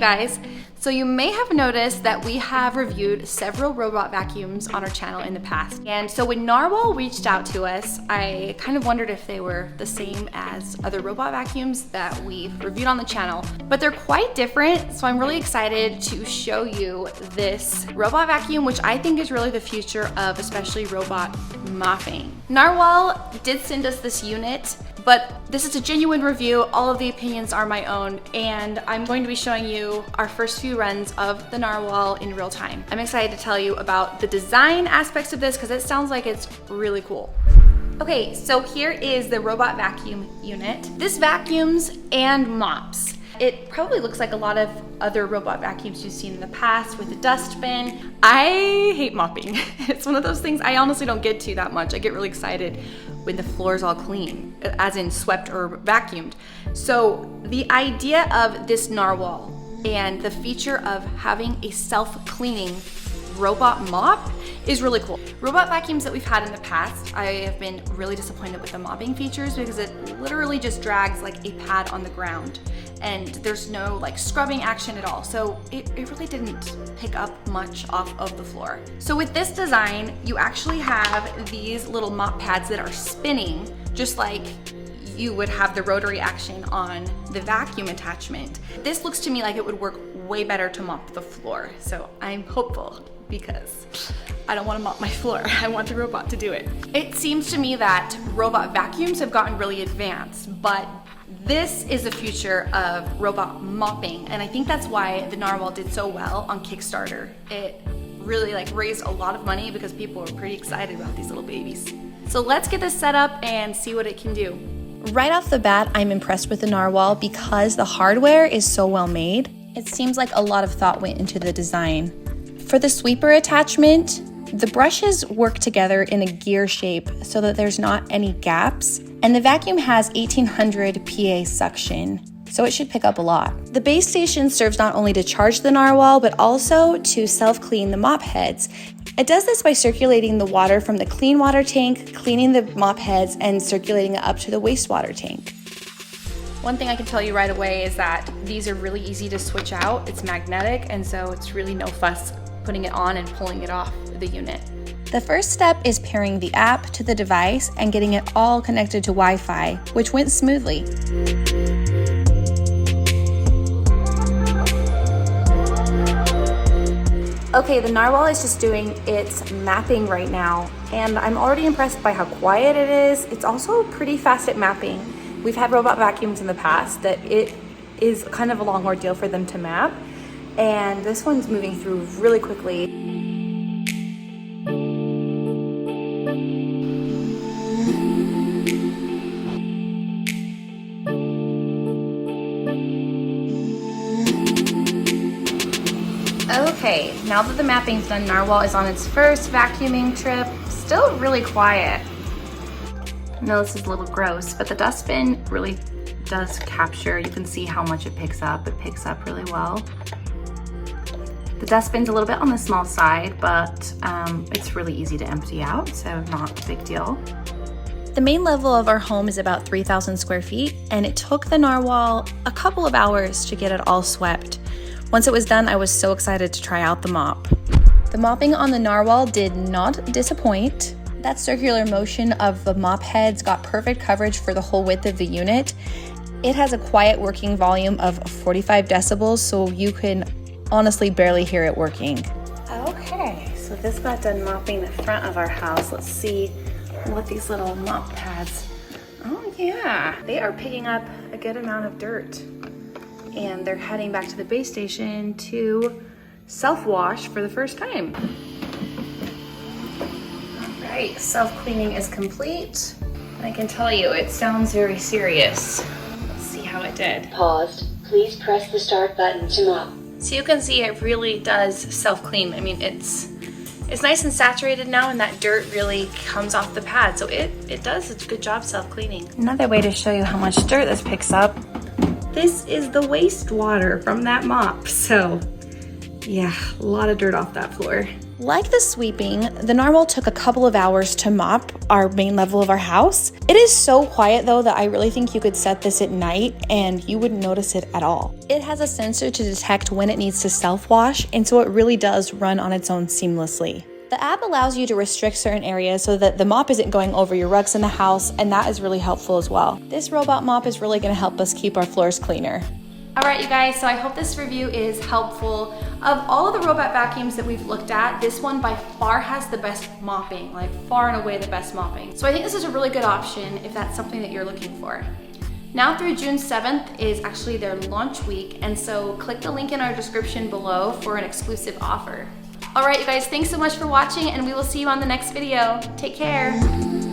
guys. So you may have noticed that we have reviewed several robot vacuums on our channel in the past. And so when Narwal reached out to us, I kind of wondered if they were the same as other robot vacuums that we've reviewed on the channel, but they're quite different. So I'm really excited to show you this robot vacuum, which I think is really the future of especially robot mopping. Narwal did send us this unit, but this is a genuine review. All of the opinions are my own, and I'm going to be showing you our first few runs of the Narwal in real time. I'm excited to tell you about the design aspects of this because it sounds like it's really cool. Okay, so here is the robot vacuum unit. This vacuums and mops. It probably looks like a lot of other robot vacuums you've seen in the past with the dustbin. I hate mopping. It's one of those things I honestly don't get to that much. I get really excited when the floor's all clean, as in swept or vacuumed. So the idea of this Narwal and the feature of having a self-cleaning robot mop is really cool. Robot vacuums that we've had in the past, I have been really disappointed with the mopping features because it literally just drags like a pad on the ground and there's no like scrubbing action at all. So it really didn't pick up much off of the floor. So with this design, you actually have these little mop pads that are spinning, just like you would have the rotary action on the vacuum attachment. This looks to me like it would work way better to mop the floor. So I'm hopeful because I don't want to mop my floor. I want the robot to do it. It seems to me that robot vacuums have gotten really advanced, but this is the future of robot mopping. And I think that's why the Narwal did so well on Kickstarter. It really like raised a lot of money because people were pretty excited about these little babies. So let's get this set up and see what it can do. Right off the bat, I'm impressed with the Narwal because the hardware is so well made. It seems like a lot of thought went into the design. For the sweeper attachment, the brushes work together in a gear shape so that there's not any gaps, and the vacuum has 1800 PA suction, so it should pick up a lot. The base station serves not only to charge the Narwal, but also to self-clean the mop heads. It does this by circulating the water from the clean water tank, cleaning the mop heads, and circulating it up to the wastewater tank. One thing I can tell you right away is that these are really easy to switch out. It's magnetic, and so it's really no fuss putting it on and pulling it off the unit. The first step is pairing the app to the device and getting it all connected to Wi-Fi, which went smoothly. Okay, the Narwal is just doing its mapping right now, and I'm already impressed by how quiet it is. It's also pretty fast at mapping. We've had robot vacuums in the past that it is kind of a long ordeal for them to map, and this one's moving through really quickly. Okay, now that the mapping's done, Narwal is on its first vacuuming trip. Still really quiet. I know this is a little gross, but the dustbin really does capture. You can see how much it picks up. It picks up really well. The dustbin's a little bit on the small side, but it's really easy to empty out, so not a big deal. The main level of our home is about 3,000 square feet, and it took the Narwal a couple of hours to get it all swept. Once it was done, I was so excited to try out the mop. The mopping on the Narwal did not disappoint. That circular motion of the mop heads got perfect coverage for the whole width of the unit. It has a quiet working volume of 45 decibels, so you can honestly barely hear it working. Okay, so this got done mopping the front of our house. Let's see what these little mop pads. Oh yeah, they are picking up a good amount of dirt. And they're heading back to the base station to self-wash for the first time. All right, self-cleaning is complete. And I can tell you, it sounds very serious. Let's see how it did. Paused. Please press the start button to mop. So you can see it really does self-clean. I mean, it's nice and saturated now, and that dirt really comes off the pad. So it does a good job self-cleaning. Another way to show you how much dirt this picks up, this is the wastewater from that mop. So yeah, a lot of dirt off that floor. Like the sweeping, the Narwal took a couple of hours to mop our main level of our house. It is so quiet though that I really think you could set this at night and you wouldn't notice it at all. It has a sensor to detect when it needs to self-wash, and so it really does run on its own seamlessly. The app allows you to restrict certain areas so that the mop isn't going over your rugs in the house, and that is really helpful as well. This robot mop is really going to help us keep our floors cleaner. All right, you guys, so I hope this review is helpful. Of all of the robot vacuums that we've looked at, this one by far has the best mopping, like far and away the best mopping. So I think this is a really good option if that's something that you're looking for. Now through June 7th is actually their launch week, and so click the link in our description below for an exclusive offer. All right, you guys, thanks so much for watching, and we will see you on the next video. Take care.